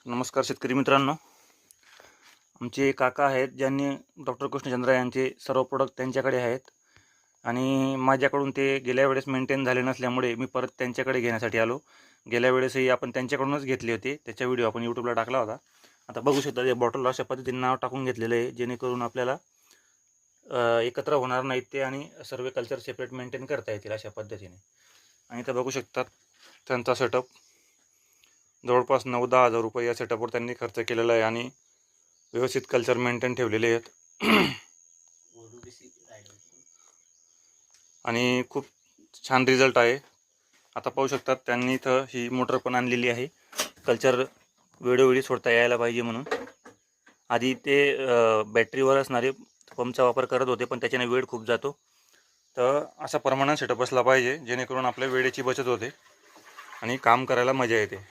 नमस्कार शेतकरी मित्रांनो, आमचे काका आहेत ज्यांनी डॉक्टर कृष्णचंद्र यांचे सर्व प्रोडक्ट त्यांच्याकडे आहेत आणि माझ्याकडून ते गेल्या वेळेस मेंटेन झाले नसल्यामुळे मी परत त्यांच्याकडे घेण्यासाठी आलो. गेल्या वेळेसही आपण त्यांच्याकडूनच घेतले होते, त्याचा व्हिडिओ आपण यूट्यूबला टाकला होता. आता बघू शकता ते बॉटल अशा पद्धतीने नाव टाकून घेतलेलं आहे, जेणेकरून आपल्याला एकत्र होणार नाहीत ते आणि सर्व कल्चर सेपरेट मेंटेन करता येतील अशा पद्धतीने. आणि इथं बघू शकतात त्यांचा सेटअप जवळपास 9-10 हजार रुपये या सेटअपवर त्यांनी खर्च केलेला आहे आणि व्यवस्थित कल्चर मेंटेन ठेवलेले आहेत आणि खूप छान रिझल्ट आहे. आता पाहू शकतात त्यांनी इथं ही मोटर पण आणलेली आहे, कल्चर वेळोवेळी सोडता यायला पाहिजे म्हणून. आधी ते बॅटरीवर असणारे पंपचा वापर करत होते, पण त्याच्याने वेळ खूप जातो. तर असा परमनंट सेटअप असला पाहिजे जेणेकरून आपल्या वेळेची बचत होते आणि काम करायला मजा येते.